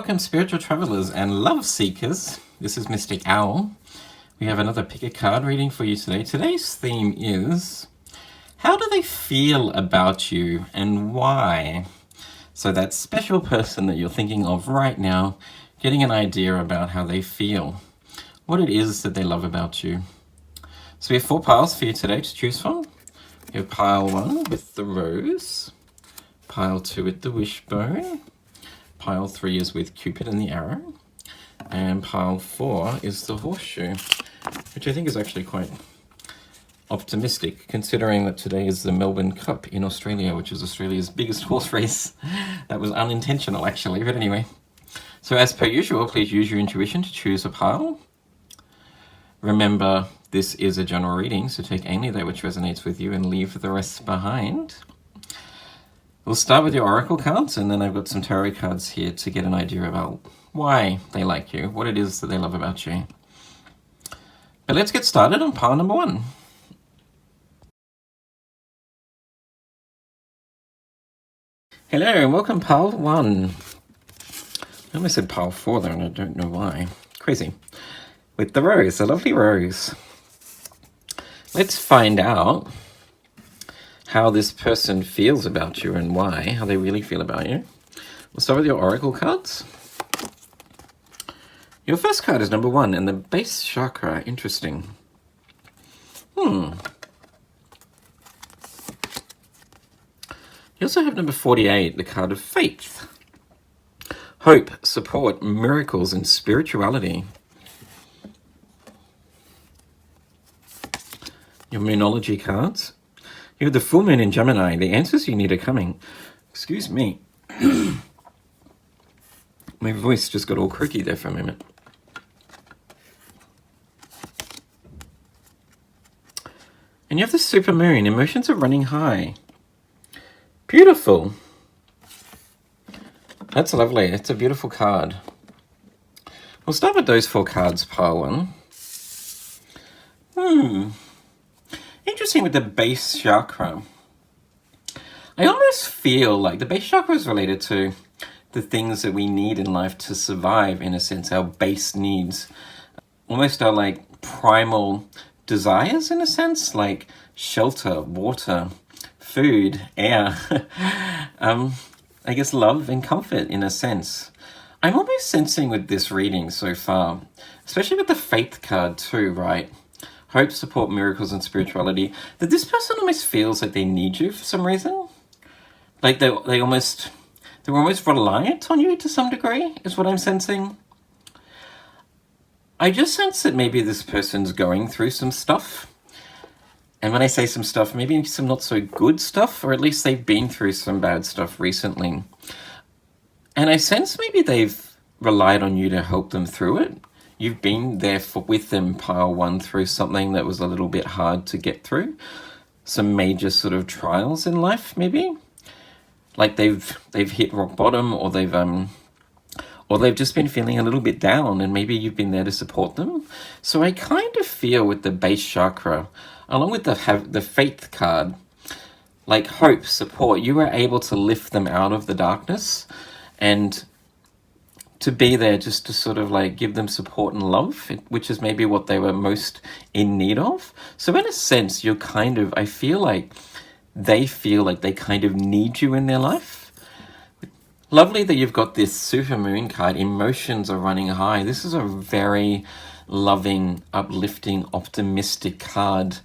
welcome spiritual travelers and love seekers. This is Mystic Owl. We have another pick a card reading for you today. Today's theme is, how do they feel about you and why? So that special person that you're thinking of right now, getting an idea about how they feel, what it is that they love about you. So we have 4 piles for you today to choose from. We have pile 1 with the rose, pile 2 with the wishbone, pile 3 is with Cupid and the arrow, and pile 4 is the horseshoe, which I think is actually quite optimistic, considering that today is the Melbourne Cup in Australia, which is Australia's biggest horse race. That was unintentional, actually, but anyway. So as per usual, please use your intuition to choose a pile. Remember, this is a general reading, so take only that which resonates with you and leave the rest behind. We'll start with your oracle cards, and then I've got some tarot cards here to get an idea about why they like you, what it is that they love about you. But let's get started on pile number 1. Hello, and welcome pile 1. I almost said pile 4 there, and I don't know why. Crazy. With the rose, a lovely rose. Let's find out how this person feels about you and why, how they really feel about you. We'll start with your oracle cards. Your first card is number 1, and the base chakra. Interesting. You also have number 48, the card of faith. Hope, support, miracles, and spirituality. Your moonology cards. You have the full moon in Gemini. The answers you need are coming. Excuse me. My voice just got all croaky there for a moment. And you have the super moon. Emotions are running high. Beautiful. That's lovely. It's a beautiful card. We'll start with those 4 cards, pile 1. Interesting with the base chakra. I almost feel like the base chakra is related to the things that we need in life to survive, in a sense, our base needs. Almost our like primal desires, in a sense, like shelter, water, food, air. I guess love and comfort, in a sense. I'm almost sensing with this reading so far, especially with the faith card too, right? Hope, support, miracles, and spirituality, that this person almost feels like they need you for some reason. Like they're almost reliant on you to some degree, is what I'm sensing. I just sense that maybe this person's going through some stuff. And when I say some stuff, maybe some not so good stuff, or at least they've been through some bad stuff recently. And I sense maybe they've relied on you to help them through it. You've been there with them, pile 1, through something that was a little bit hard to get through. Some major sort of trials in life, maybe. Like they've hit rock bottom, or they've just been feeling a little bit down, and maybe you've been there to support them. So I kind of feel with the base chakra, along with the faith card, like hope, support, you were able to lift them out of the darkness and to be there just to sort of like give them support and love, which is maybe what they were most in need of. So in a sense, I feel like they kind of need you in their life. Lovely that you've got this super moon card. Emotions are running high. This is a very loving, uplifting, optimistic card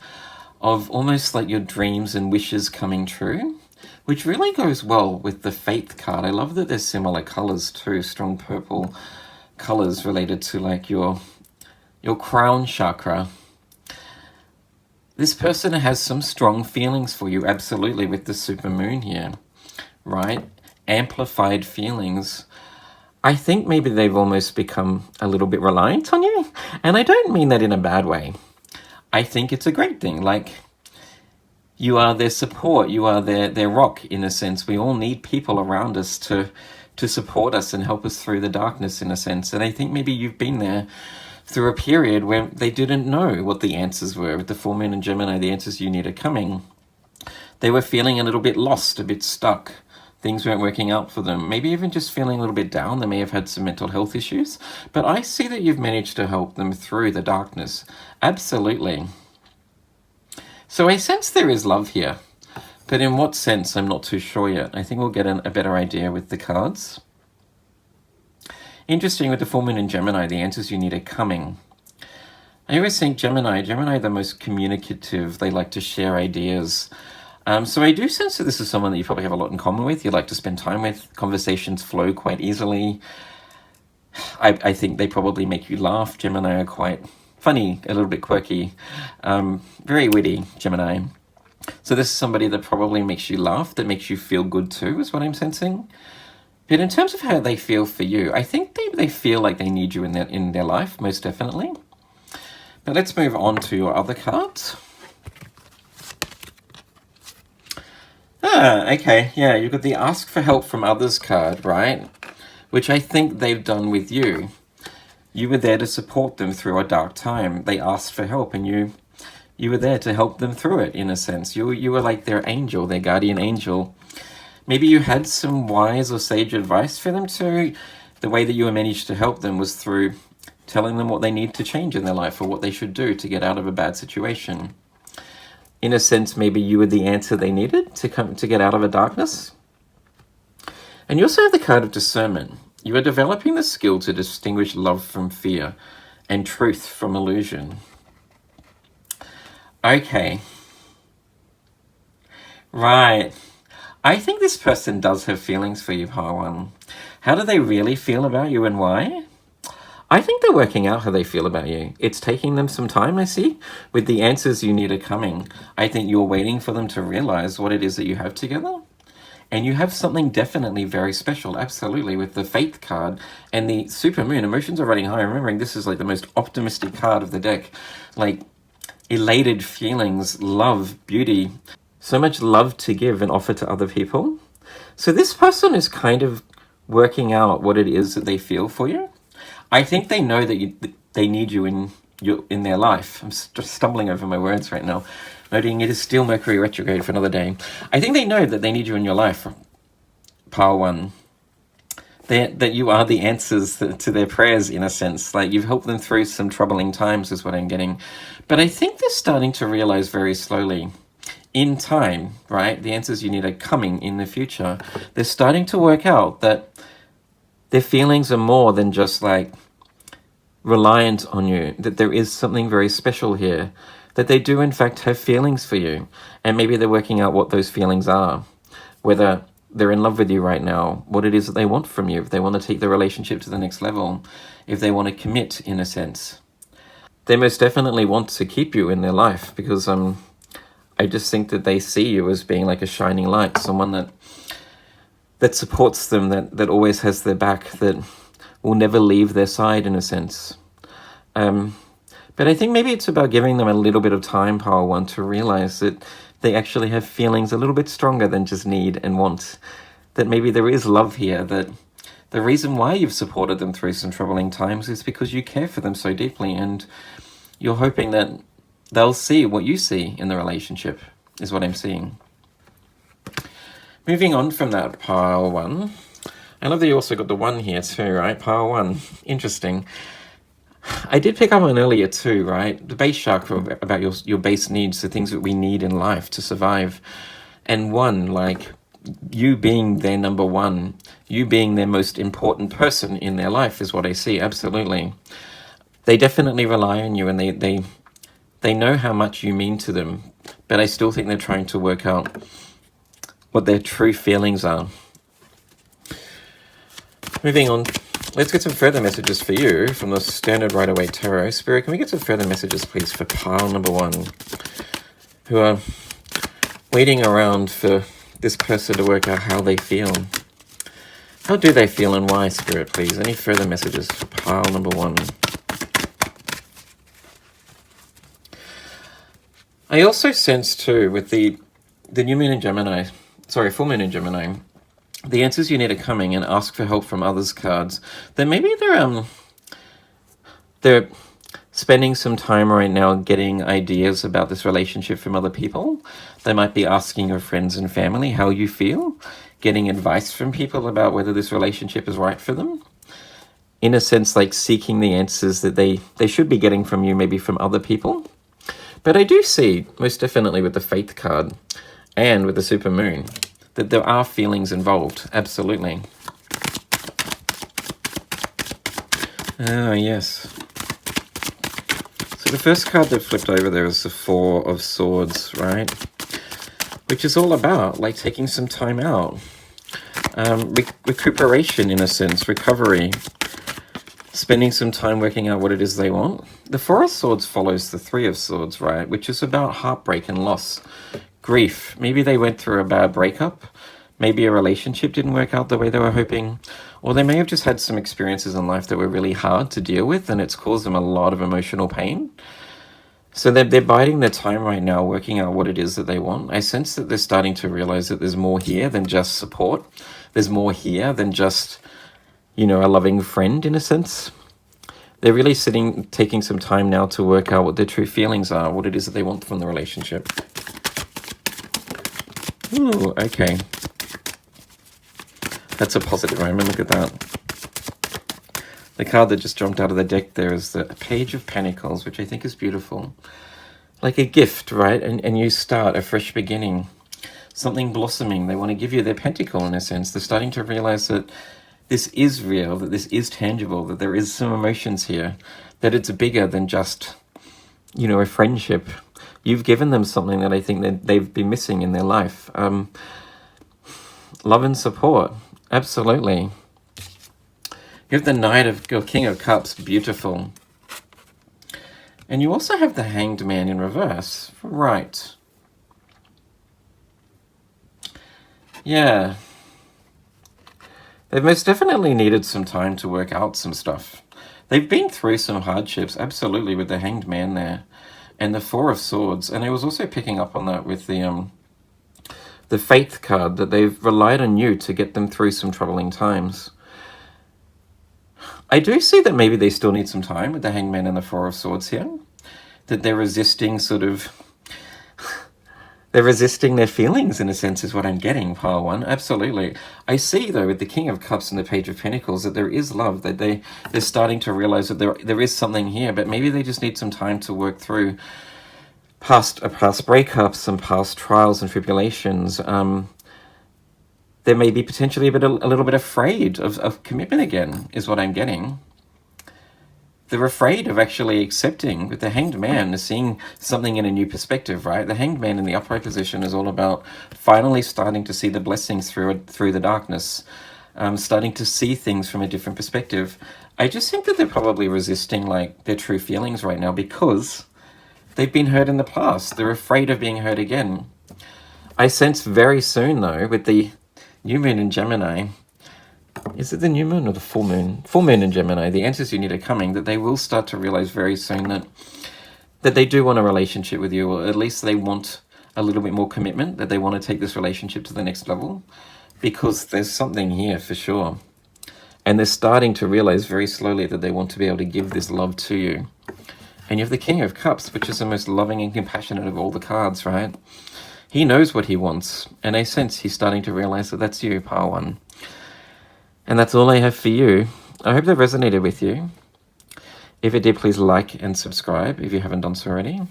of almost like your dreams and wishes coming true, which really goes well with the faith card. I love that there's similar colors too, strong purple colors related to like your crown chakra. This person has some strong feelings for you, absolutely, with the super moon here, right? Amplified feelings. I think maybe they've almost become a little bit reliant on you, and I don't mean that in a bad way. I think it's a great thing. Like, you are their support, you are their rock, in a sense. We all need people around us to support us and help us through the darkness, in a sense. And I think maybe you've been there through a period where they didn't know what the answers were. With the full moon in Gemini, the answers you need are coming. They were feeling a little bit lost, a bit stuck. things weren't working out for them, maybe even just feeling a little bit down. They may have had some mental health issues, but I see that you've managed to help them through the darkness. Absolutely. So I sense there is love here, but in what sense, I'm not too sure yet. I think we'll get a better idea with the cards. Interesting, with the full moon in Gemini, the answers you need are coming. I always think Gemini are the most communicative. They like to share ideas. So I do sense that this is someone that you probably have a lot in common with. You like to spend time with. Conversations flow quite easily. I think they probably make you laugh. Gemini are quite funny, a little bit quirky, very witty, Gemini. So this is somebody that probably makes you laugh, that makes you feel good too, is what I'm sensing. But in terms of how they feel for you, I think they feel like they need you in their life, most definitely. But let's move on to your other cards. Okay, yeah, you've got the ask for help from others card, right? Which I think they've done with you. You were there to support them through a dark time. They asked for help, and you were there to help them through it, in a sense. You were like their angel, their guardian angel. Maybe you had some wise or sage advice for them too. The way that you managed to help them was through telling them what they need to change in their life or what they should do to get out of a bad situation. In a sense, maybe you were the answer they needed to get out of a darkness. And you also have the card of discernment. You are developing the skill to distinguish love from fear and truth from illusion. Okay. Right. I think this person does have feelings for you, Power One. How do they really feel about you and why? I think they're working out how they feel about you. It's taking them some time, I see. With the answers you need are coming. I think you're waiting for them to realize what it is that you have together. And you have something definitely very special, absolutely, with the Faith card and the Super Moon. Emotions are running high. Remembering this is like the most optimistic card of the deck. Like elated feelings, love, beauty. So much love to give and offer to other people. So this person is kind of working out what it is that they feel for you. I think they know that they need you in their life. I'm just stumbling over my words right now. Noting it is still Mercury retrograde for another day. I think they know that they need you in your life, Power One. That you are the answers to their prayers, in a sense. Like, you've helped them through some troubling times, is what I'm getting. But I think they're starting to realize very slowly, in time, right? The answers you need are coming in the future. They're starting to work out that their feelings are more than just like reliant on you, that there is something very special here, that they do in fact have feelings for you. And maybe they're working out what those feelings are, whether they're in love with you right now, what it is that they want from you, if they want to take the relationship to the next level, if they want to commit, in a sense. They most definitely want to keep you in their life, because I just think that they see you as being like a shining light, someone that supports them, that always has their back, that will never leave their side, in a sense. But I think maybe it's about giving them a little bit of time, Power One, to realize that they actually have feelings a little bit stronger than just need and want. That maybe there is love here, that the reason why you've supported them through some troubling times is because you care for them so deeply, and you're hoping that they'll see what you see in the relationship, is what I'm seeing. Moving on from that, Power One. I love that you also got the 1 here too, right? Power One. Interesting. I did pick up on earlier too, right? The base chakra, about your base needs, the things that we need in life to survive. And 1, like you being their number 1, you being their most important person in their life is what I see, absolutely. They definitely rely on you, and they know how much you mean to them, but I still think they're trying to work out what their true feelings are. Moving on, let's get some further messages for you from the Standard Rider-Waite Tarot. Spirit, can we get some further messages, please, for pile number 1, who are waiting around for this person to work out how they feel? How do they feel and why, Spirit, please? Any further messages for pile number 1? I also sense too, with the new moon in Gemini, full moon in Gemini, the answers you need are coming, and ask for help from others cards, that maybe they're spending some time right now getting ideas about this relationship from other people. They might be asking your friends and family how you feel, getting advice from people about whether this relationship is right for them. In a sense, like seeking the answers that they should be getting from you, maybe from other people. But I do see, most definitely with the Faith card and with the Super Moon, that there are feelings involved. Absolutely. Ah, yes. So the first card that flipped over there is the Four of Swords, right? Which is all about, like, taking some time out. Recuperation, in a sense, recovery. Spending some time working out what it is they want. The Four of Swords follows the Three of Swords, right? Which is about heartbreak and loss, grief. Maybe they went through a bad breakup. Maybe a relationship didn't work out the way they were hoping. Or they may have just had some experiences in life that were really hard to deal with, and it's caused them a lot of emotional pain. So they're biding their time right now, working out what it is that they want. I sense that they're starting to realize that there's more here than just support. There's more here than just, you know, a loving friend, in a sense. They're really taking some time now to work out what their true feelings are, what it is that they want from the relationship. Ooh, okay. That's a positive omen, look at that. The card that just jumped out of the deck there is the Page of Pentacles, which I think is beautiful. Like a gift, right? And you start a fresh beginning. Something blossoming. They want to give you their pentacle, in a sense. They're starting to realize that this is real, that this is tangible, that there is some emotions here, that it's bigger than just, you know, a friendship. You've given them something that I think that they've been missing in their life. Love and support, absolutely. You have the Knight of King of Cups, beautiful. And you also have the Hanged Man in reverse, right? Yeah. They've most definitely needed some time to work out some stuff. They've been through some hardships, absolutely, with the Hanged Man there. And the Four of Swords. And I was also picking up on that with the Faith card, that they've relied on you to get them through some troubling times. I do see that maybe they still need some time with the Hanged Man and the Four of Swords here. That they're resisting they're resisting their feelings, in a sense, is what I'm getting, pile one. Absolutely. I see, though, with the King of Cups and the Page of Pentacles, that there is love, that they're starting to realize that there is something here, but maybe they just need some time to work through past breakups and past trials and tribulations. They may be potentially a little bit afraid of commitment again, is what I'm getting. They're afraid of actually accepting, with the Hanged Man, seeing something in a new perspective, right? The Hanged Man in the upright position is all about finally starting to see the blessings through the darkness, starting to see things from a different perspective. I just think that they're probably resisting, like, their true feelings right now because they've been hurt in the past. They're afraid of being hurt again. I sense very soon, though, with the new moon in Gemini, is it the new moon or the full moon? Full moon in Gemini, the answers you need are coming, that they will start to realize very soon that they do want a relationship with you, or at least they want a little bit more commitment, that they want to take this relationship to the next level, because there's something here for sure. And they're starting to realize very slowly that they want to be able to give this love to you. And you have the King of Cups, which is the most loving and compassionate of all the cards, right? He knows what he wants, and I sense he's starting to realize that that's you, pile one. And that's all I have for you. I hope that resonated with you. If it did, please like and subscribe if you haven't done so already.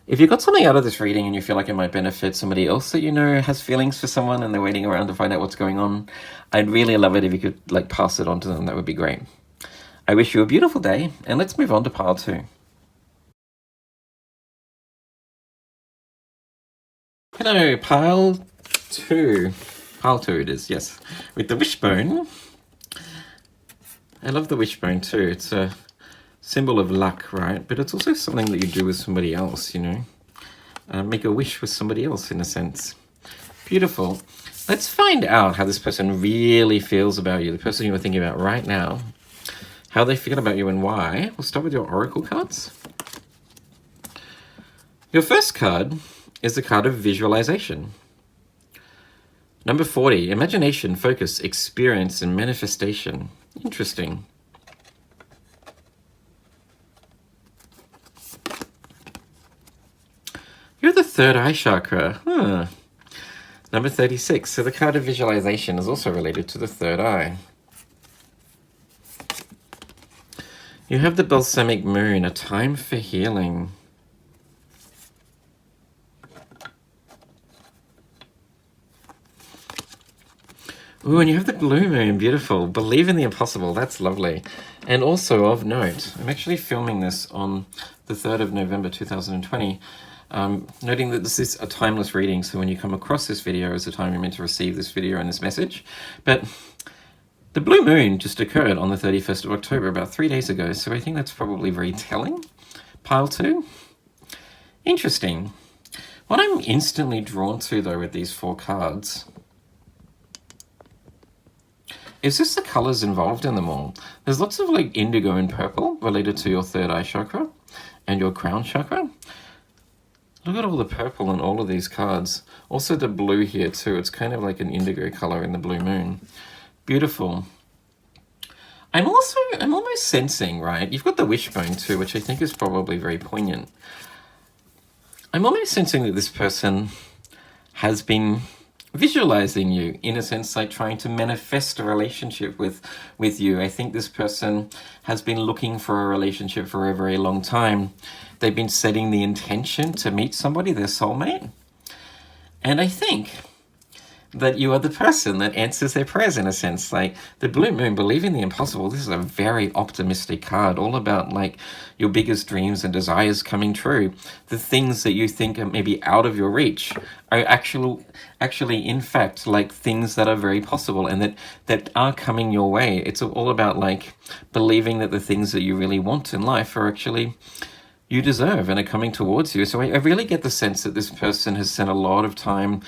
If you got something out of this reading and you feel like it might benefit somebody else that you know has feelings for someone and they're waiting around to find out what's going on, I'd really love it if you could, like, pass it on to them. That would be great. I wish you a beautiful day, and let's move on to pile two. Hello, pile two. Pile two it is, yes. With the wishbone. I love the wishbone too. It's a symbol of luck, right? But it's also something that you do with somebody else, you know. Make a wish with somebody else, in a sense. Beautiful. Let's find out how this person really feels about you, the person you were thinking about right now. How they feel about you and why. We'll start with your oracle cards. Your first card is the card of visualization. Number 40, imagination, focus, experience, and manifestation. Interesting. You're the third eye chakra. Number 36. So the card of visualization is also related to the third eye. You have the balsamic moon, a time for healing. Ooh, and you have the blue moon, beautiful. Believe in the impossible, that's lovely. And also of note, I'm actually filming this on the 3rd of November 2020, noting that this is a timeless reading, so when you come across this video is the time you're meant to receive this video and this message. But the blue moon just occurred on the 31st of October, about 3 days ago, so I think that's probably very telling. Pile 2. Interesting. What I'm instantly drawn to, though, with these 4 cards is just the colors involved in them all. There's lots of like indigo and purple related to your third eye chakra and your crown chakra. Look at all the purple in all of these cards. Also the blue here too. It's kind of like an indigo color in the blue moon. Beautiful. I'm almost sensing, right? You've got the wishbone too, which I think is probably very poignant. I'm almost sensing that this person has been visualizing you, in a sense, like trying to manifest a relationship with you. I think this person has been looking for a relationship for a very long time. They've been setting the intention to meet somebody, their soulmate. And I think that you are the person that answers their prayers, in a sense. Like the blue moon, believing the impossible. This is a very optimistic card, all about like your biggest dreams and desires coming true. The things that you think are maybe out of your reach are actually in fact like things that are very possible and that are coming your way. It's all about like believing that the things that you really want in life are actually you deserve and are coming towards you. So I really get the sense that this person has spent a lot of time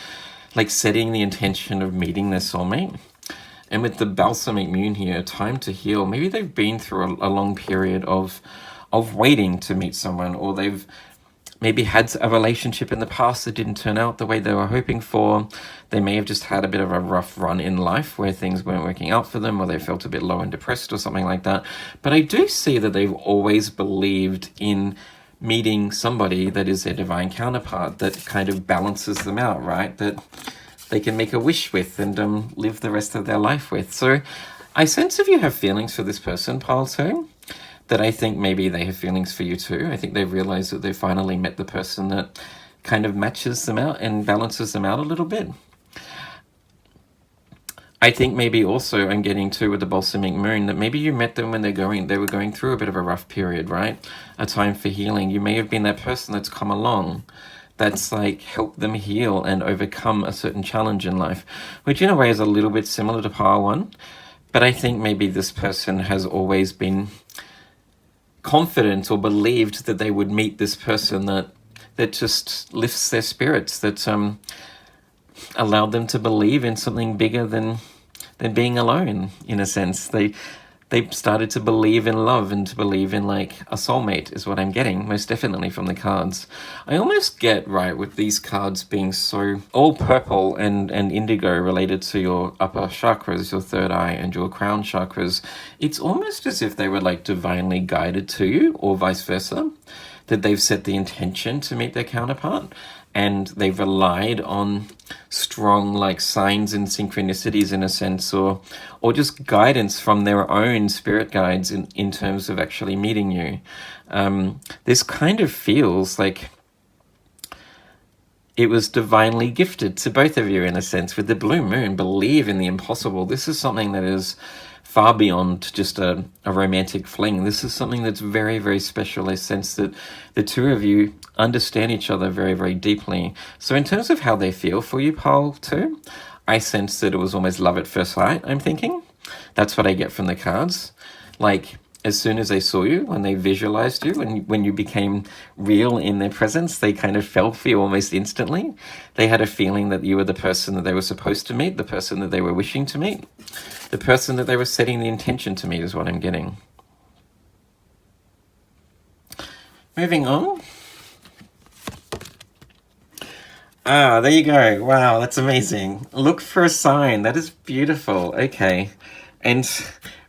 like setting the intention of meeting their soulmate. And with the balsamic moon here, time to heal. Maybe they've been through a long period of waiting to meet someone, or they've maybe had a relationship in the past that didn't turn out the way they were hoping for. They may have just had a bit of a rough run in life where things weren't working out for them, or they felt a bit low and depressed or something like that. But I do see that they've always believed in meeting somebody that is their divine counterpart, that kind of balances them out, right? That they can make a wish with and live the rest of their life with. So I sense if you have feelings for this person, pile 2, that I think maybe they have feelings for you too. I think they've realized that they finally met the person that kind of matches them out and balances them out a little bit. I think maybe also I'm getting to with the balsamic moon that maybe you met them when they were going through a bit of a rough period, right? A time for healing. You may have been that person that's come along that's like helped them heal and overcome a certain challenge in life, which in a way is a little bit similar to Power 1. But I think maybe this person has always been confident or believed that they would meet this person that just lifts their spirits, that allowed them to believe in something bigger than being alone, in a sense. They started to believe in love and to believe in like a soulmate is what I'm getting, most definitely from the cards. I almost get, right, with these cards being so all purple and indigo related to your upper chakras, your third eye and your crown chakras, it's almost as if they were like divinely guided to you, or vice versa, that they've set the intention to meet their counterpart. And they've relied on strong like signs and synchronicities, in a sense, or just guidance from their own spirit guides in terms of actually meeting you. This kind of feels like it was divinely gifted to both of you, in a sense. With the blue moon, believe in the impossible. This is something that is far beyond just a romantic fling. This is something that's very, very special. I sense that the two of you understand each other very, very deeply. So in terms of how they feel for you, pile 2, I sense that it was almost love at first sight, I'm thinking. That's what I get from the cards. Like, as soon as they saw you, when they visualized you, when you became real in their presence, they kind of fell for you almost instantly. They had a feeling that you were the person that they were supposed to meet, the person that they were wishing to meet, the person that they were setting the intention to meet, is what I'm getting. Moving on. Ah, there you go. Wow, that's amazing. Look for a sign. That is beautiful. Okay. And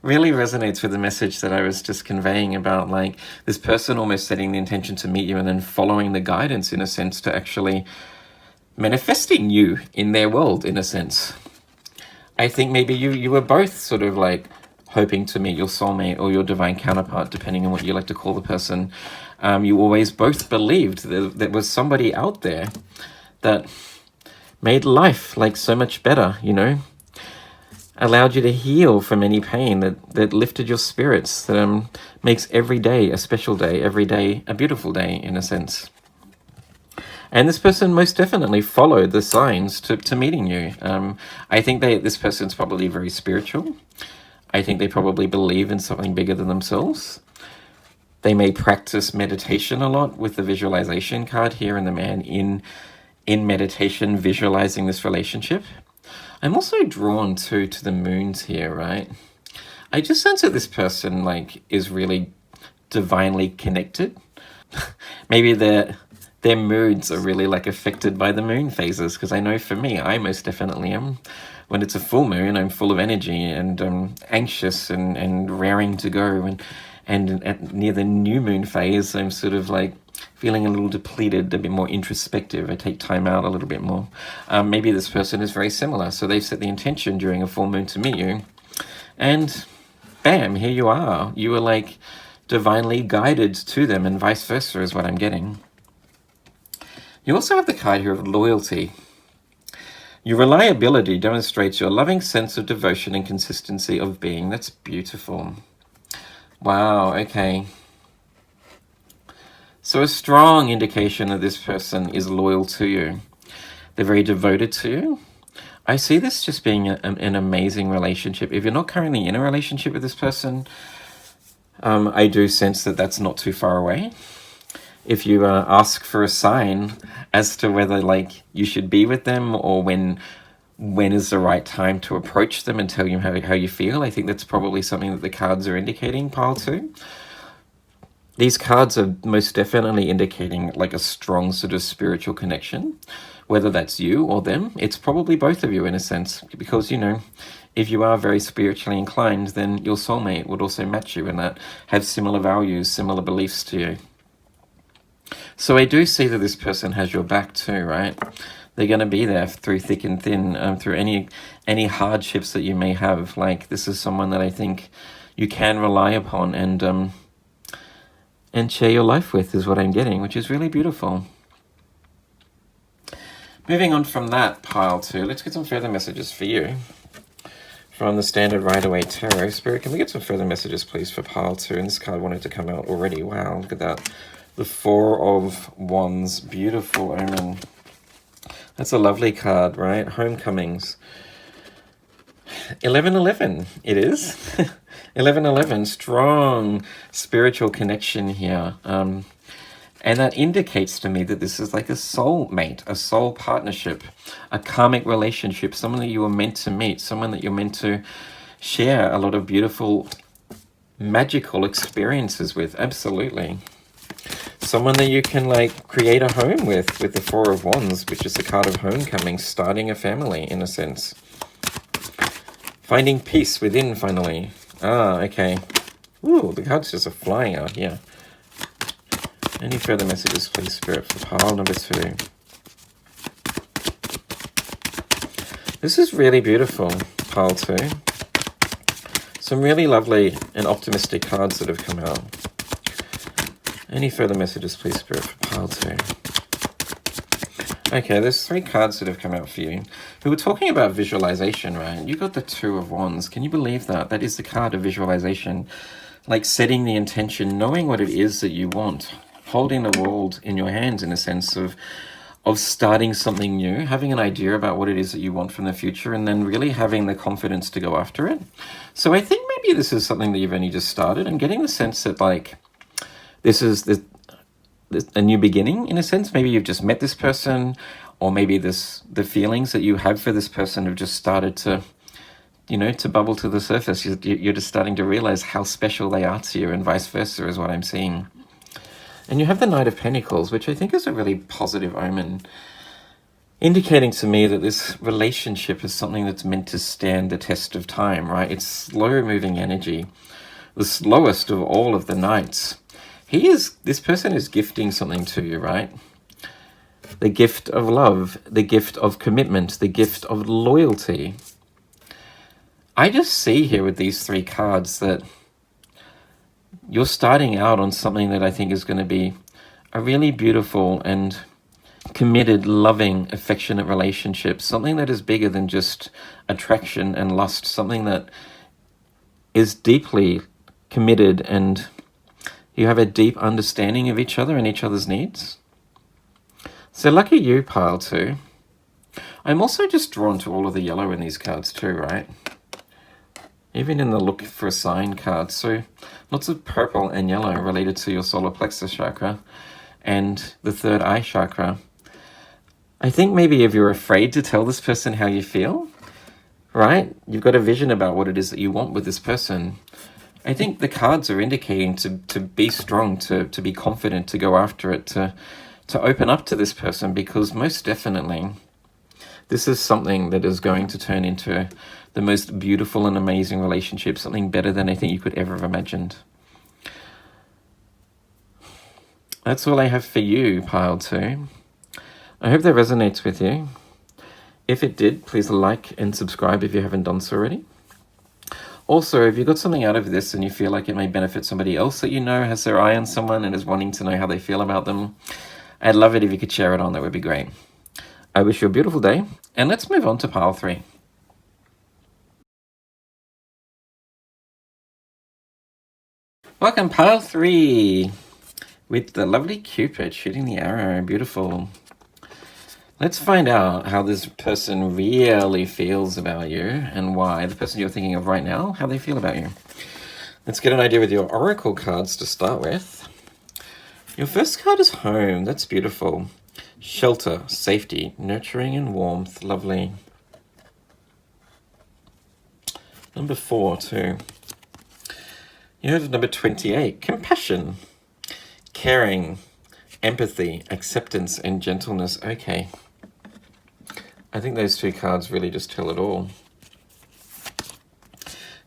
really resonates with the message that I was just conveying about like this person almost setting the intention to meet you and then following the guidance, in a sense, to actually manifesting you in their world, in a sense. I think maybe you were both sort of like hoping to meet your soulmate or your divine counterpart, depending on what you like to call the person. You always both believed that there was somebody out there that made life like so much better, you know, allowed you to heal from any pain, that lifted your spirits, that makes every day a special day, every day a beautiful day, in a sense. And this person most definitely followed the signs to meeting you. I think this person's probably very spiritual. I think they probably believe in something bigger than themselves. They may practice meditation a lot, with the visualization card here and the man in meditation visualizing this relationship. I'm also drawn to the moons here, right? I just sense that this person like is really divinely connected. Maybe their moods are really like affected by the moon phases, because I know for me, I most definitely am. When it's a full moon, I'm full of energy and anxious and raring to go. And at near the new moon phase, I'm sort of like feeling a little depleted, a bit more introspective. I take time out a little bit more. Maybe this person is very similar. So they've set the intention during a full moon to meet you. And bam, here you are. You were like divinely guided to them, and vice versa is what I'm getting. You also have the card here of loyalty. Your reliability demonstrates your loving sense of devotion and consistency of being. That's beautiful. Wow, okay. So a strong indication that this person is loyal to you. They're very devoted to you. I see this just being an amazing relationship. If you're not currently in a relationship with this person, I do sense that that's not too far away. If you ask for a sign as to whether like you should be with them, or when is the right time to approach them and tell you how you feel, I think that's probably something that the cards are indicating, pile 2. These cards are most definitely indicating like a strong sort of spiritual connection, whether that's you or them. It's probably both of you in a sense, because, you know, if you are very spiritually inclined, then your soulmate would also match you in that, have similar values, similar beliefs to you. So I do see that this person has your back too, right? They're going to be there through thick and thin, through any hardships that you may have. Like, this is someone that I think you can rely upon and share your life with, is what I'm getting, which is really beautiful. Moving on from that, pile 2, let's get some further messages for you from the Standard Rider-Waite Tarot. Spirit, can we get some further messages, please, for pile 2? And this card wanted to come out already. Wow, look at that. The Four of Wands, beautiful omen. That's a lovely card, right? Homecomings. 1111, it is. 1111, strong spiritual connection here. And that indicates to me that this is like a soulmate, a soul partnership, a karmic relationship, someone that you were meant to meet, someone that you're meant to share a lot of beautiful, magical experiences with. Absolutely. Someone that you can like create a home with the Four of Wands, which is the card of homecoming, starting a family in a sense. Finding peace within, finally. Ah, okay. Ooh, the cards just are flying out here. Any further messages, please, Spirit, for pile number 2? This is really beautiful, pile 2. Some really lovely and optimistic cards that have come out. Any further messages, please, Spirit, for pile 2? Okay, there's 3 cards that have come out for you. We were talking about visualization, right? You got the Two of Wands. Can you believe that? That is the card of visualization. Like setting the intention, knowing what it is that you want, holding the world in your hands in a sense of starting something new, having an idea about what it is that you want from the future, and then really having the confidence to go after it. So I think maybe this is something that you've only just started, and getting the sense that like this is a new beginning in a sense. Maybe you've just met this person, or maybe the feelings that you have for this person have just started to, you know, to bubble to the surface. You're just starting to realize how special they are to you, and vice versa is what I'm seeing. And you have the Knight of Pentacles, which I think is a really positive omen, indicating to me that this relationship is something that's meant to stand the test of time, right? It's slow-moving energy, the slowest of all of the knights. This person is gifting something to you, right? the gift of love, the gift of commitment, the gift of loyalty. I just see here with these three cards that you're starting out on something that I think is going to be a really beautiful and committed, loving, affectionate relationship. Something that is bigger than just attraction and lust. Something that is deeply committed and you have a deep understanding of each other and each other's needs. So lucky you, pile 2. I'm also just drawn to all of the yellow in these cards too, right? Even in the look for a sign card. So lots of purple and yellow related to your solar plexus chakra and the third eye chakra. I think maybe if you're afraid to tell this person how you feel, right? You've got a vision about what it is that you want with this person. I think the cards are indicating to be strong, to be confident, to go after it, to open up to this person, because most definitely this is something that is going to turn into the most beautiful and amazing relationship, something better than I think you could ever have imagined. That's all I have for you, pile 2. I hope that resonates with you. If it did, please like and subscribe if you haven't done so already. Also, if you got something out of this and you feel like it may benefit somebody else that you know has their eye on someone and is wanting to know how they feel about them, I'd love it if you could share it on. That would be great. I wish you a beautiful day, and let's move on to pile 3. Welcome, pile 3, with the lovely Cupid shooting the arrow. Beautiful. Let's find out how this person really feels about you and why. The person you're thinking of right now, how they feel about you. Let's get an idea with your oracle cards to start with. Your first card is home. That's beautiful. Shelter, safety, nurturing and warmth. Lovely. Number 4 too. You have number 28. Compassion, caring, empathy, acceptance and gentleness. Okay. I think those 2 cards really just tell it all.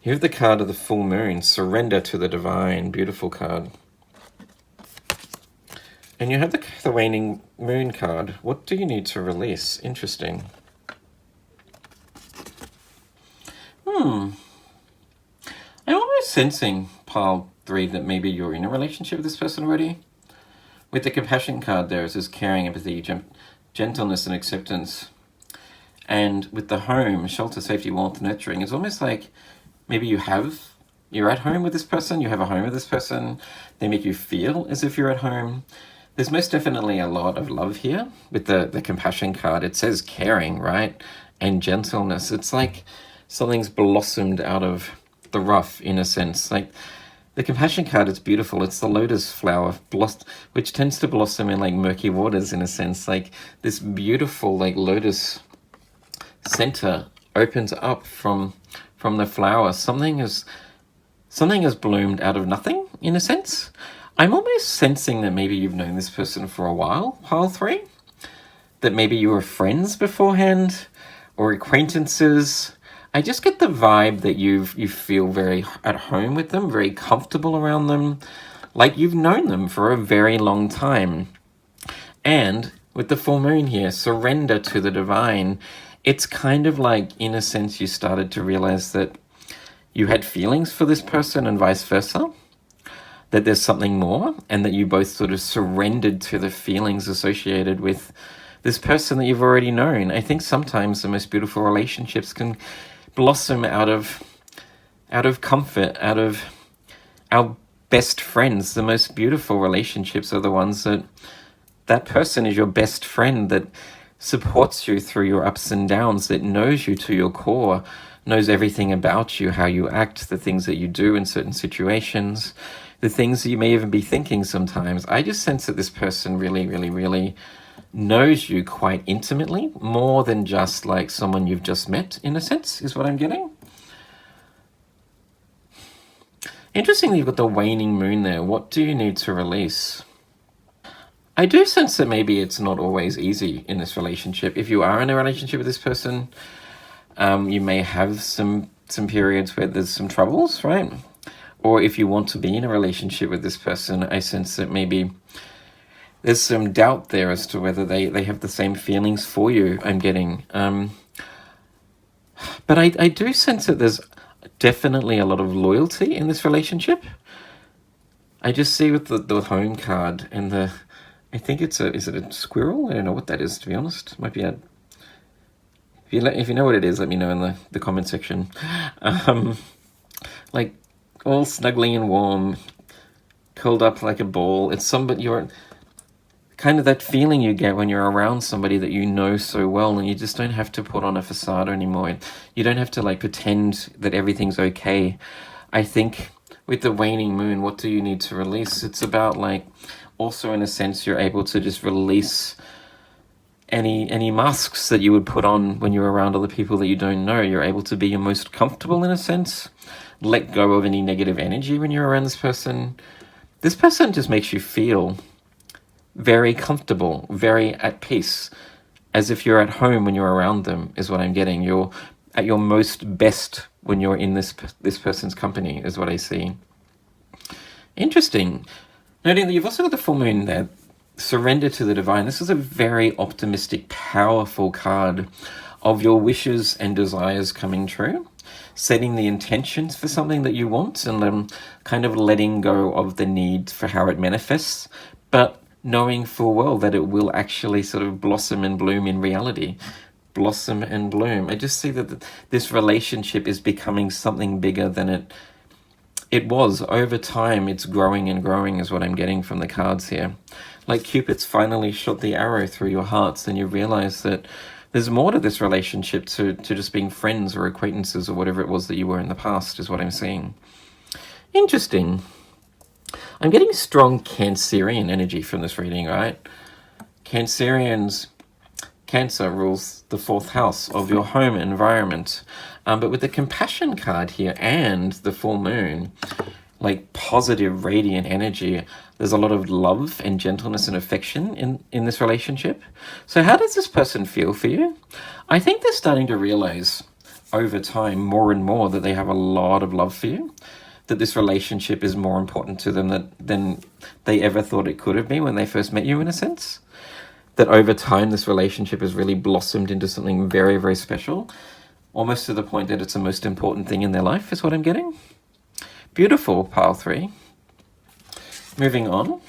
You have the card of the full moon, surrender to the divine. Beautiful card. And you have the waning moon card. What do you need to release? Interesting. I'm always sensing, pile 3, that maybe you're in a relationship with this person already. With the compassion card there, it says caring, empathy, gentleness and acceptance. And with the home, shelter, safety, warmth, nurturing, it's almost like maybe you're at home with this person, you have a home with this person, they make you feel as if you're at home. There's most definitely a lot of love here. With the compassion card, it says caring, right? And gentleness. It's like something's blossomed out of the rough, in a sense. Like the compassion card, it's beautiful. It's the lotus flower, which tends to blossom in like murky waters, in a sense. Like this beautiful like lotus center opens up from the flower. Something has bloomed out of nothing, in a sense. I'm almost sensing that maybe you've known this person for a while, pile 3. That maybe you were friends beforehand or acquaintances. I just get the vibe that you feel very at home with them, very comfortable around them, like you've known them for a very long time. And with the full moon here, surrender to the divine. It's kind of like, in a sense, you started to realize that you had feelings for this person and vice versa, that there's something more, and that you both sort of surrendered to the feelings associated with this person that you've already known. I think sometimes the most beautiful relationships can blossom out of comfort, out of our best friends. The most beautiful relationships are the ones that person is your best friend, that supports you through your ups and downs, that knows you to your core, knows everything about you, how you act, the things that you do in certain situations, the things that you may even be thinking sometimes. I just sense that this person really, really, really knows you quite intimately, more than just like someone you've just met, in a sense, is what I'm getting. Interestingly, you've got the waning moon there. What do you need to release? I do sense that maybe it's not always easy in this relationship. If you are in a relationship with this person, you may have some periods where there's some troubles, right? Or if you want to be in a relationship with this person, I sense that maybe there's some doubt there as to whether they have the same feelings for you, I'm getting. But I do sense that there's definitely a lot of loyalty in this relationship. I just see with the home card and the, I think is it a squirrel? I don't know what that is, to be honest. It might be a, if you know what it is, let me know in the comment section. Like all snuggly and warm, curled up like a ball. It's somebody, you're kind of that feeling you get when you're around somebody that you know so well, and you just don't have to put on a facade anymore. You don't have to like pretend that everything's okay. I think with the waning moon, what do you need to release? It's about like, also in a sense, you're able to just release any masks that you would put on when you're around other people that you don't know. You're able to be your most comfortable in a sense. Let go of any negative energy when you're around this person. This person just makes you feel very comfortable, very at peace, as if you're at home when you're around them, is what I'm getting. You're at your most best when you're in this person's company, is what I see. Interesting. Noting that you've also got the full moon there. Surrender to the divine. This is a very optimistic, powerful card of your wishes and desires coming true. Setting the intentions for something that you want and kind of letting go of the need for how it manifests, but knowing full well that it will actually sort of blossom and bloom in reality. Blossom and bloom. I just see that this relationship is becoming something bigger than it was. Over time, it's growing and growing is what I'm getting from the cards here. Like Cupid's finally shot the arrow through your hearts, and you realize that there's more to this relationship to just being friends or acquaintances or whatever it was that you were in the past, is what I'm seeing. Interesting. I'm getting strong Cancerian energy from this reading, right? Cancerians, Cancer rules the 4th house of your home environment. But with the compassion card here and the full moon, like positive, radiant energy, there's a lot of love and gentleness and affection in this relationship. So how does this person feel for you? I think they're starting to realize over time more and more that they have a lot of love for you, that this relationship is more important to them than they ever thought it could have been when they first met you, in a sense. That over time this relationship has really blossomed into something very, very special, almost to the point that it's the most important thing in their life, is what I'm getting. Beautiful, pile 3. Moving on.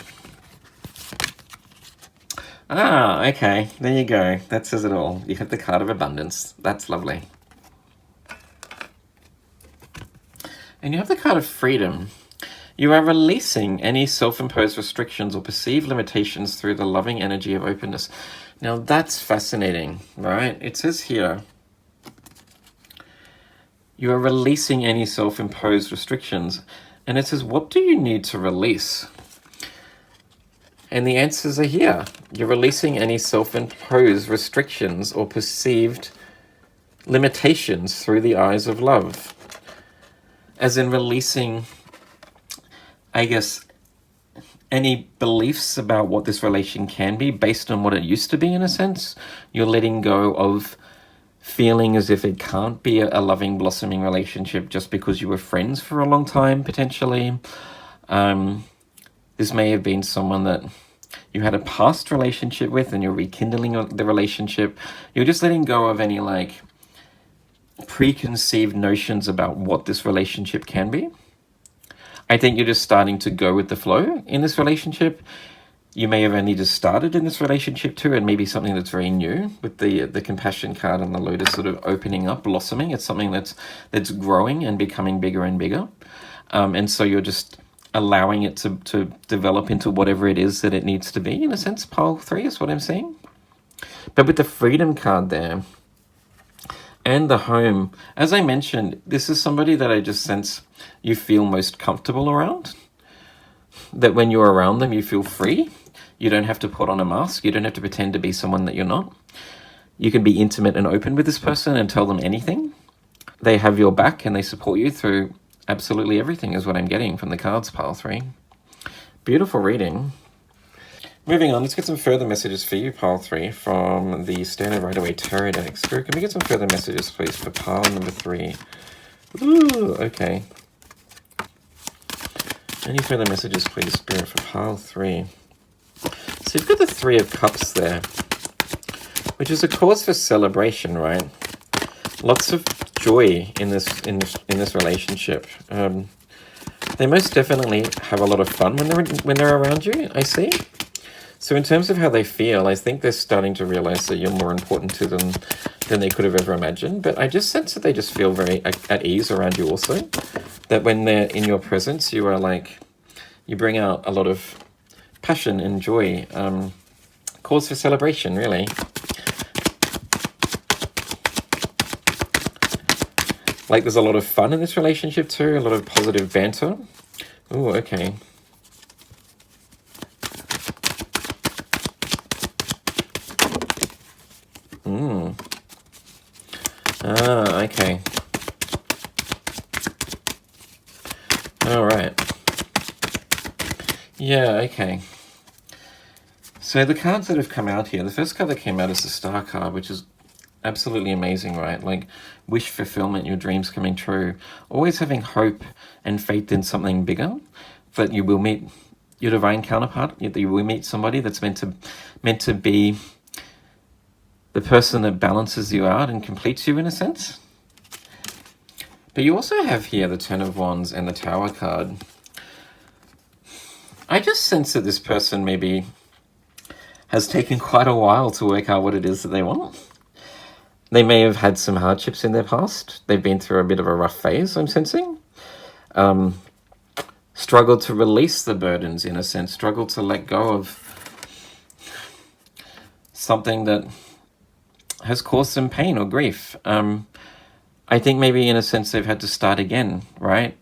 Ah, okay, there you go. That says it all. You have the card of abundance. That's lovely. And you have the card of freedom. You are releasing any self-imposed restrictions or perceived limitations through the loving energy of openness. Now that's fascinating, right? It says here, you are releasing any self-imposed restrictions. And it says, what do you need to release? And the answers are here. You're releasing any self-imposed restrictions or perceived limitations through the eyes of love. As in releasing, I guess, any beliefs about what this relation can be based on what it used to be, in a sense. You're letting go of feeling as if it can't be a loving, blossoming relationship just because you were friends for a long time, potentially. This may have been someone that you had a past relationship with and you're rekindling the relationship. You're just letting go of any like preconceived notions about what this relationship can be. I think you're just starting to go with the flow in this relationship. You may have only just started in this relationship too, and maybe something that's very new with the compassion card and the lotus sort of opening up, blossoming. It's something that's growing and becoming bigger and bigger. And so you're just allowing it to develop into whatever it is that it needs to be, in a sense. Pile 3 is what I'm seeing. But with the freedom card there and the home, as I mentioned, this is somebody that I just sense you feel most comfortable around. That when you're around them, you feel free. You don't have to put on a mask. You don't have to pretend to be someone that you're not. You can be intimate and open with this person and tell them anything. They have your back and they support you through absolutely everything, is what I'm getting from the cards, pile 3. Beautiful reading. Moving on, let's get some further messages for you, pile 3, from the Standard Rider-Waite Tarot deck. Spirit, can we get some further messages, please, for pile number 3? Ooh, okay. Any further messages, please, Spirit, for pile 3? So you've got the Three of Cups there, which is a cause for celebration, right? Lots of joy in this relationship. They most definitely have a lot of fun when they're around you, I see. So in terms of how they feel, I think they're starting to realize that you're more important to them than they could have ever imagined. But I just sense that they just feel very at ease around you also. That when they're in your presence, you are like, you bring out a lot of passion and joy. Cause for celebration, really. Like there's a lot of fun in this relationship too, a lot of positive banter. Oh, okay. Okay. All right. Yeah, okay. So the cards that have come out here, the first card that came out is the Star card, which is absolutely amazing, right? Like wish fulfillment, your dreams coming true, always having hope and faith in something bigger, that you will meet your divine counterpart, that you will meet somebody that's meant to be the person that balances you out and completes you in a sense. But you also have here the Ten of Wands and the Tower card. I just sense that this person maybe has taken quite a while to work out what it is that they want. They may have had some hardships in their past. They've been through a bit of a rough phase, I'm sensing. Struggled to release the burdens, in a sense. Struggled to let go of something that has caused them pain or grief. I think maybe in a sense they've had to start again, right?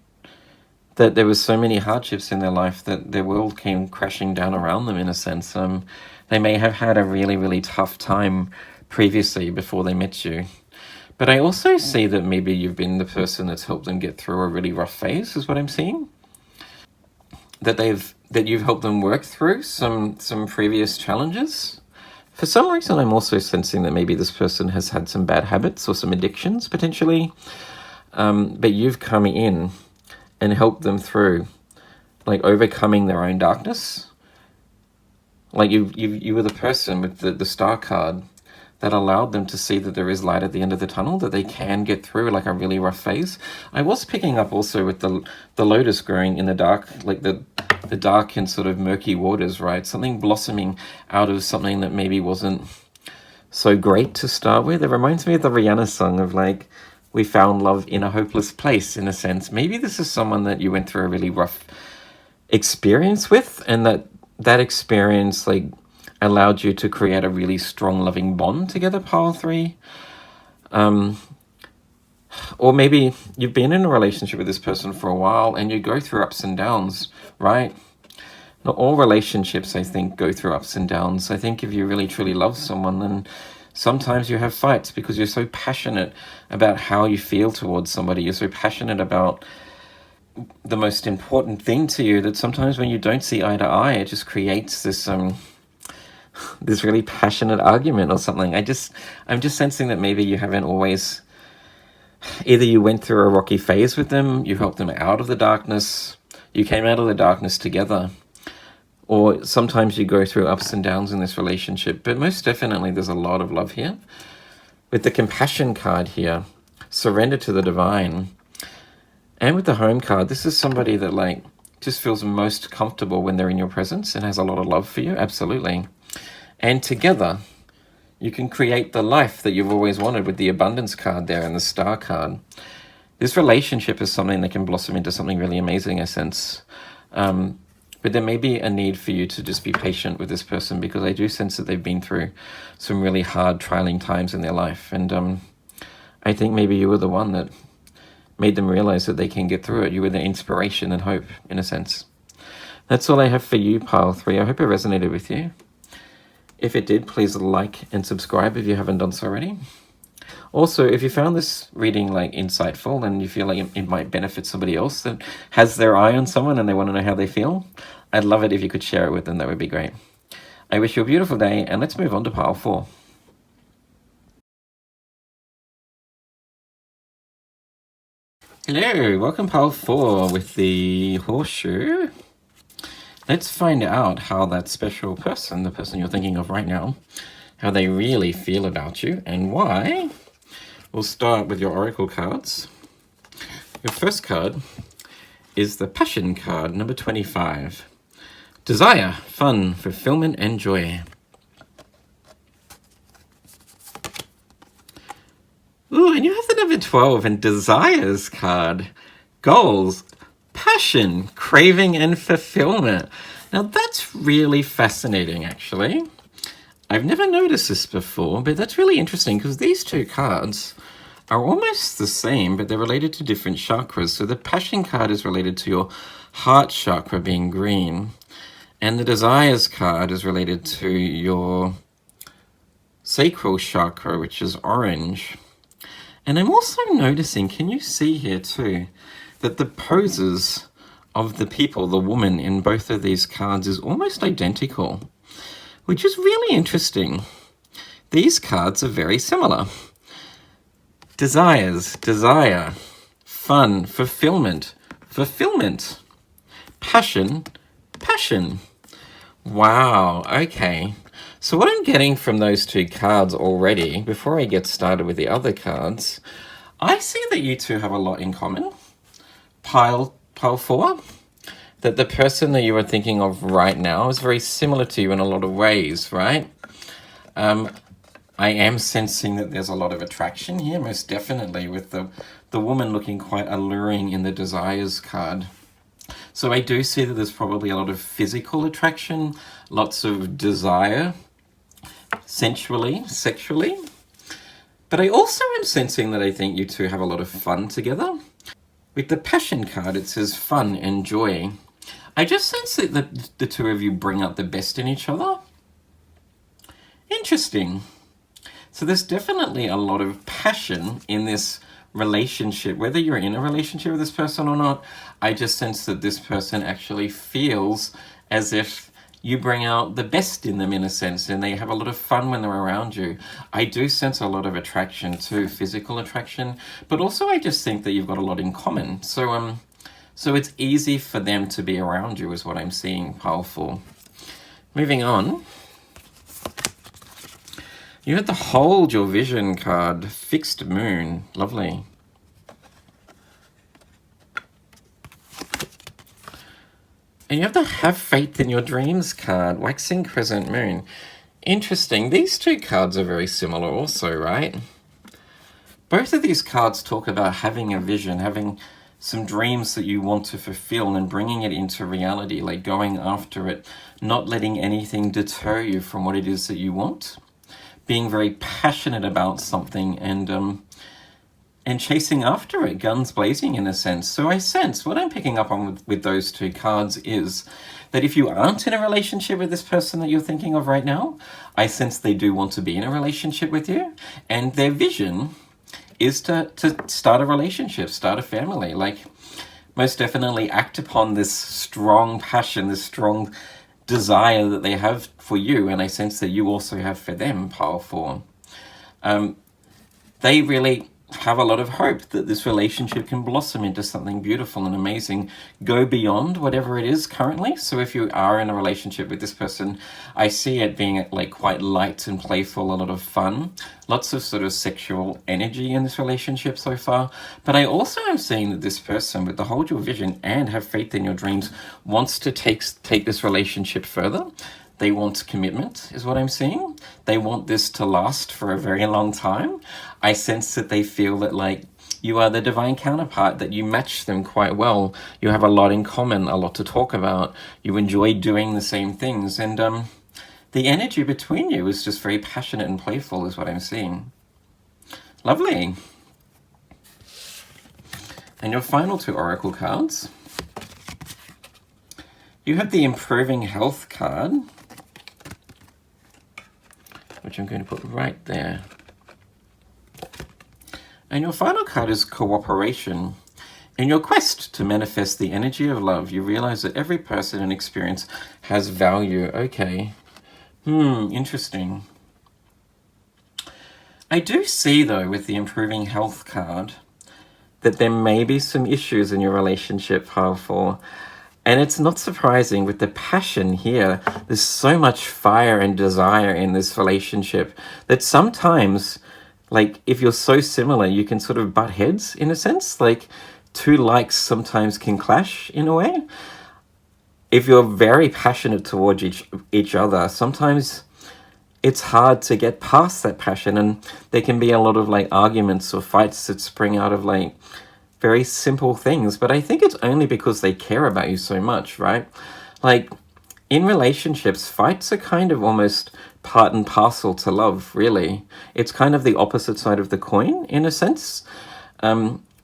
That there was so many hardships in their life that their world came crashing down around them, in a sense. They may have had a really, really tough time previously before they met you. But I also see that maybe you've been the person that's helped them get through a really rough phase, is what I'm seeing. That you've helped them work through some previous challenges. For some reason, I'm also sensing that maybe this person has had some bad habits or some addictions, potentially. But you've come in and helped them through, like overcoming their own darkness. Like you were the person with the Star card that allowed them to see that there is light at the end of the tunnel, that they can get through like a really rough phase. I was picking up also with the lotus growing in the dark, like the dark and sort of murky waters, right? Something blossoming out of something that maybe wasn't so great to start with. It reminds me of the Rihanna song of like, we found love in a hopeless place, in a sense. Maybe this is someone that you went through a really rough experience with, and that experience like allowed you to create a really strong, loving bond together, pile 3. Or maybe you've been in a relationship with this person for a while and you go through ups and downs, right? Not all relationships, I think, go through ups and downs. I think if you really, truly love someone, then sometimes you have fights because you're so passionate about how you feel towards somebody. You're so passionate about the most important thing to you that sometimes when you don't see eye to eye, it just creates this this really passionate argument or something. I'm just sensing that maybe you haven't always, either you went through a rocky phase with them, you helped them out of the darkness, you came out of the darkness together, or sometimes you go through ups and downs in this relationship. But most definitely there's a lot of love here. With the Compassion card here, surrender to the divine. And with the Home card, this is somebody that like just feels most comfortable when they're in your presence and has a lot of love for you, absolutely. And together, you can create the life that you've always wanted with the Abundance card there and the Star card. This relationship is something that can blossom into something really amazing, I sense. But there may be a need for you to just be patient with this person, because I do sense that they've been through some really hard, trialing times in their life. And I think maybe you were the one that made them realize that they can get through it. You were their inspiration and hope, in a sense. That's all I have for you, pile 3. I hope it resonated with you. If it did, please like and subscribe if you haven't done so already. Also, if you found this reading like insightful and you feel like it might benefit somebody else that has their eye on someone and they want to know how they feel, I'd love it if you could share it with them. That would be great. I wish you a beautiful day, and let's move on to pile 4. Hello, welcome pile 4 with the horseshoe Let's find out how that special person, the person you're thinking of right now, how they really feel about you and why. We'll start with your oracle cards. Your first card is the Passion card, number 25. Desire, fun, fulfillment, and joy. Ooh, and you have the number 12 and Desires card. Goals, passion, craving, and fulfillment. Now that's really fascinating, actually. I've never noticed this before, but that's really interesting because these two cards are almost the same, but they're related to different chakras. So the Passion card is related to your heart chakra being green, and the Desires card is related to your sacral chakra, which is orange. And I'm also noticing, can you see here too, that the poses of the people, the woman in both of these cards is almost identical, which is really interesting. These cards are very similar. Desires, desire, fun, fulfillment, fulfillment, passion, passion. Wow, okay. So what I'm getting from those two cards already, before I get started with the other cards, I see that you two have a lot in common. Pile 4, that the person that you are thinking of right now is very similar to you in a lot of ways, right? I am sensing that there's a lot of attraction here, most definitely, with the woman looking quite alluring in the Desires card. So I do see that there's probably a lot of physical attraction, lots of desire, sensually, sexually. But I also am sensing that I think you two have a lot of fun together. With the Passion card, it says fun and joy. I just sense that the two of you bring out the best in each other. Interesting. So there's definitely a lot of passion in this relationship. Whether you're in a relationship with this person or not, I just sense that this person actually feels as if you bring out the best in them in a sense, and they have a lot of fun when they're around you. I do sense a lot of attraction too, physical attraction, but also I just think that you've got a lot in common. So it's easy for them to be around you is what I'm seeing. Powerful. Moving on. You had the Hold Your Vision card, Fixed Moon. Lovely. And you have the Have Faith in Your Dreams card, Waxing Crescent Moon. Interesting. These two cards are very similar also, right? Both of these cards talk about having a vision, having some dreams that you want to fulfill and bringing it into reality, like going after it, not letting anything deter you from what it is that you want. Being very passionate about something and chasing after it, guns blazing in a sense. So I sense what I'm picking up on with those two cards is that if you aren't in a relationship with this person that you're thinking of right now, I sense they do want to be in a relationship with you, and their vision is to start a relationship, start a family, like most definitely act upon this strong passion, this strong desire that they have for you, and I sense that you also have for them. Powerful. They really have a lot of hope that this relationship can blossom into something beautiful and amazing, go beyond whatever it is currently. So if you are in a relationship with this person, I see it being like quite light and playful, a lot of fun, lots of sort of sexual energy in this relationship so far. But I also am seeing that this person, with the Hold Your Vision and Have Faith in Your Dreams, wants to take this relationship further. They want commitment, is what I'm seeing. They want this to last for a very long time. I sense that they feel that, like, you are the divine counterpart, that you match them quite well. You have a lot in common, a lot to talk about. You enjoy doing the same things. And the energy between you is just very passionate and playful, is what I'm seeing. Lovely. And your final two oracle cards. You have the Improving Health card, which I'm going to put right there. And your final card is Cooperation. In your quest to manifest the energy of love, you realize that every person and experience has value. Okay. Interesting. I do see, though, with the Improving Health card, that there may be some issues in your relationship, Powerful. And it's not surprising with the passion here. There's so much fire and desire in this relationship that sometimes, like, if you're so similar, you can sort of butt heads in a sense. Like, two likes sometimes can clash in a way. If you're very passionate towards each other, sometimes it's hard to get past that passion, and there can be a lot of like arguments or fights that spring out of like very simple things. But I think it's only because they care about you so much, right? Like, in relationships, fights are kind of almost part and parcel to love, really. It's kind of the opposite side of the coin in a sense,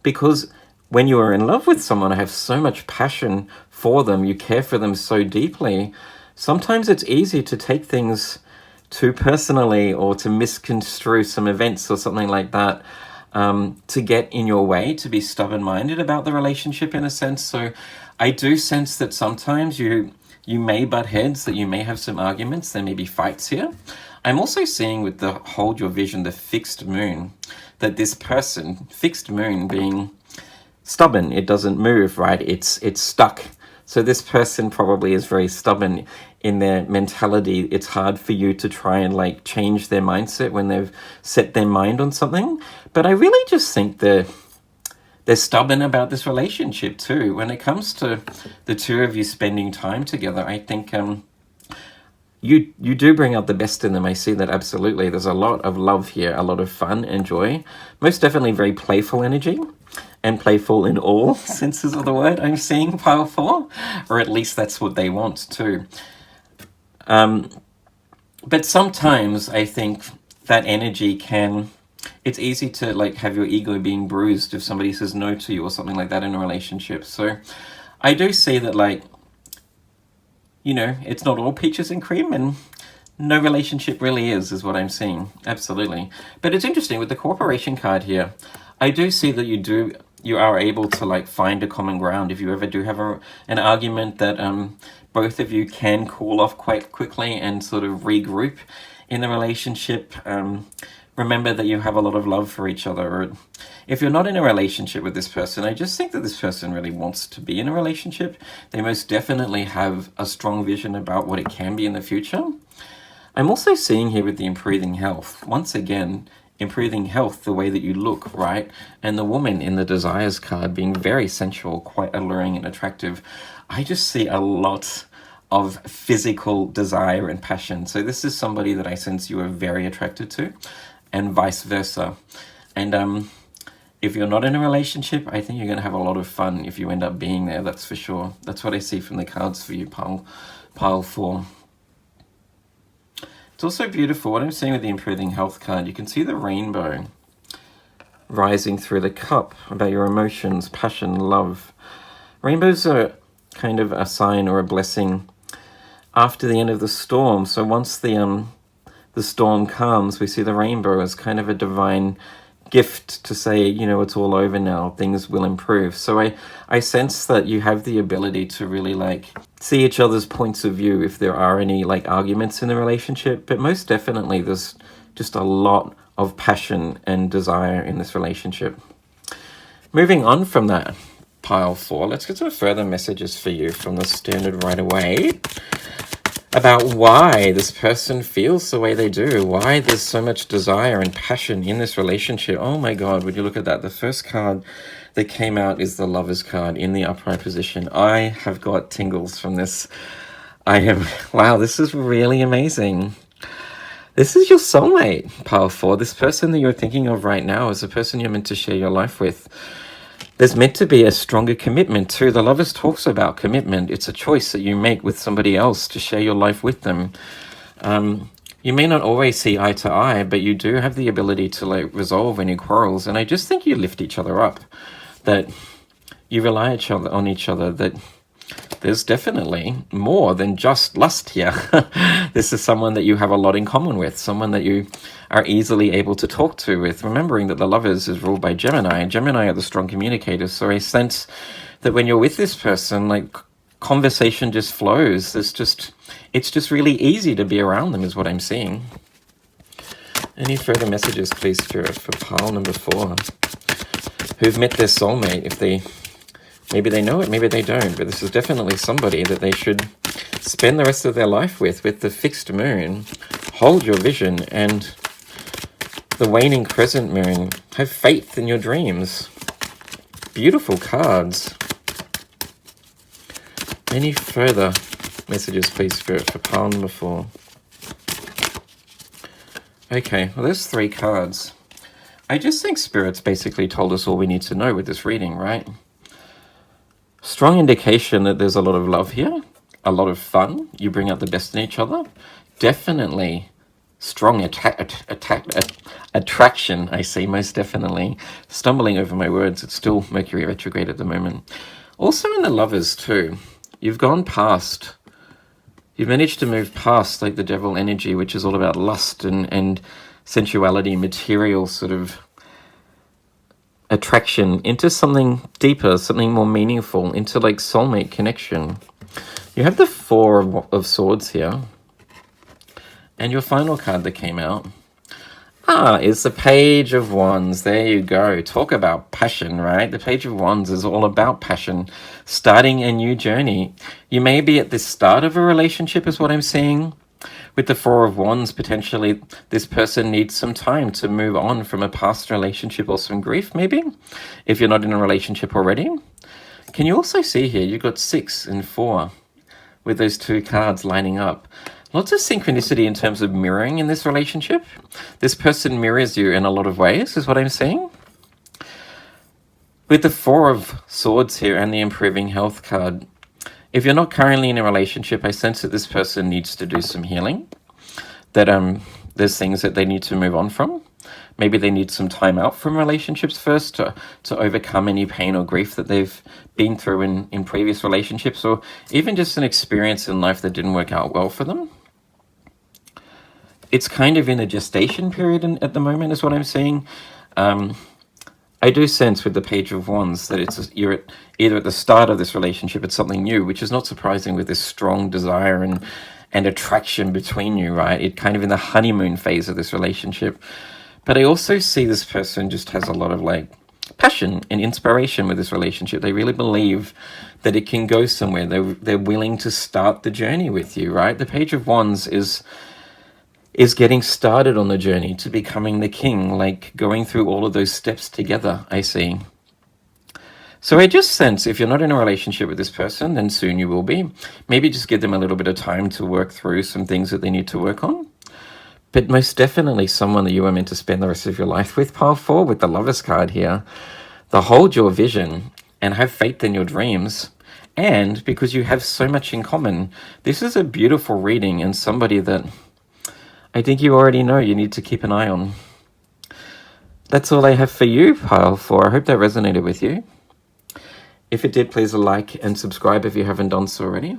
because when you are in love with someone, I have so much passion for them, you care for them so deeply, sometimes it's easy to take things too personally or to misconstrue some events or something like that, to get in your way, to be stubborn-minded about the relationship in a sense. So I do sense that sometimes you may butt heads, that you may have some arguments, there may be fights here. I'm also seeing with the hold your vision, the fixed moon, that this person, fixed moon being stubborn, it doesn't move, right? It's stuck. So this person probably is very stubborn in their mentality. It's hard for you to try and like change their mindset when they've set their mind on something. But I really just think they're stubborn about this relationship too. When it comes to the two of you spending time together, I think you do bring out the best in them. I see that absolutely. There's a lot of love here, a lot of fun and joy. Most definitely very playful energy. And playful in all senses of the word, I'm seeing pile 4. Or at least that's what they want too. But sometimes I think that energy can... It's easy to like have your ego being bruised if somebody says no to you or something like that in a relationship. So I do see that, like, you know, it's not all peaches and cream, and no relationship really is what I'm seeing. Absolutely. But it's interesting with the cooperation card here. I do see that you are able to like find a common ground if you ever do have an argument, that both of you can cool off quite quickly and sort of regroup in the relationship. Remember that you have a lot of love for each other. Or if you're not in a relationship with this person, I just think that this person really wants to be in a relationship. They most definitely have a strong vision about what it can be in the future. I'm also seeing here with the improving health, once again, improving health, the way that you look, right? And the woman in the desires card being very sensual, quite alluring and attractive. I just see a lot of physical desire and passion. So this is somebody that I sense you are very attracted to, and vice versa. And if you're not in a relationship, I think you're going to have a lot of fun if you end up being there, that's for sure. That's what I see from the cards for you, pile 4. It's also beautiful, what I'm seeing with the improving health card, you can see the rainbow rising through the cup about your emotions, passion, love. Rainbows are kind of a sign or a blessing after the end of the storm. So once the storm calms, we see the rainbow as kind of a divine gift to say, you know, it's all over now, things will improve. So I sense that you have the ability to really like see each other's points of view if there are any like arguments in the relationship. But most definitely there's just a lot of passion and desire in this relationship. Moving on from that, pile 4, let's get to further messages for you from the Standard right away about why this person feels the way they do, why there's so much desire and passion in this relationship. Oh my God, would you look at that? The first card that came out is the Lover's card in the upright position. I have got tingles from this. Wow, this is really amazing. This is your soulmate, pile 4. This person that you're thinking of right now is the person you're meant to share your life with. There's meant to be a stronger commitment too. The Lovers talks about commitment. It's a choice that you make with somebody else to share your life with them. You may not always see eye to eye, but you do have the ability to like resolve any quarrels. And I just think you lift each other up, that you rely on each other, that there's definitely more than just lust here. This is someone that you have a lot in common with, someone that you are easily able to talk to with, remembering that the Lovers is ruled by Gemini, and Gemini are the strong communicators. So I sense that when you're with this person, like, conversation just flows. It's just really easy to be around them is what I'm seeing. Any further messages, please, Spirit, for pile number 4? Who've met their soulmate, if they Maybe they know it, maybe they don't, but this is definitely somebody that they should spend the rest of their life with the fixed moon. Hold your vision, and the waning crescent moon. Have faith in your dreams. Beautiful cards. Any further messages, please, Spirit, for pile number 4? Okay, well, there's 3 cards. I just think Spirit's basically told us all we need to know with this reading, right? Strong indication that there's a lot of love here, a lot of fun. You bring out the best in each other. Definitely strong attraction, I see, most definitely. Stumbling over my words, it's still Mercury retrograde at the moment. Also in the Lovers too, you've gone past, you've managed to move past like the devil energy, which is all about lust and sensuality, material sort of attraction, into something deeper, something more meaningful, into like soulmate connection. You have the 4 of Swords here. And your final card that came out is the Page of Wands. There you go. Talk about passion, right? The Page of Wands is all about passion, starting a new journey. You may be at the start of a relationship is what I'm seeing. With the 4 of Wands, potentially this person needs some time to move on from a past relationship or some grief, maybe, if you're not in a relationship already. Can you also see here, you've got 6 and 4 with those 2 cards lining up. Lots of synchronicity in terms of mirroring in this relationship. This person mirrors you in a lot of ways, is what I'm seeing. With the 4 of Swords here and the Improving Health card, if you're not currently in a relationship, I sense that this person needs to do some healing. That there's things that they need to move on from. Maybe they need some time out from relationships first to overcome any pain or grief that they've been through in previous relationships, or even just an experience in life that didn't work out well for them. It's kind of in a gestation period at the moment is what I'm seeing. I do sense with the Page of Wands that you're either at the start of this relationship, it's something new, which is not surprising with this strong desire and attraction between you, right? It kind of in the honeymoon phase of this relationship. But I also see this person just has a lot of like passion and inspiration with this relationship. They really believe that it can go somewhere. They're willing to start the journey with you, right? The Page of Wands is getting started on the journey to becoming the king, like going through all of those steps together, I see. So I just sense if you're not in a relationship with this person, then soon you will be. Maybe just give them a little bit of time to work through some things that they need to work on. But most definitely someone that you are meant to spend the rest of your life with, pile 4, with the Lovers card here. The hold your vision and have faith in your dreams. And because you have so much in common, this is a beautiful reading and somebody that I think you already know you need to keep an eye on. That's all I have for you, pile 4. I hope that resonated with you. If it did, please like and subscribe if you haven't done so already.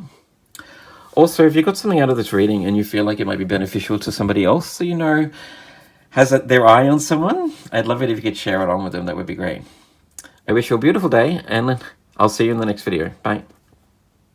Also, if you got something out of this reading and you feel like it might be beneficial to somebody else, so you know has their eye on someone, I'd love it if you could share it on with them. That would be great. I wish you a beautiful day, and I'll see you in the next video. Bye.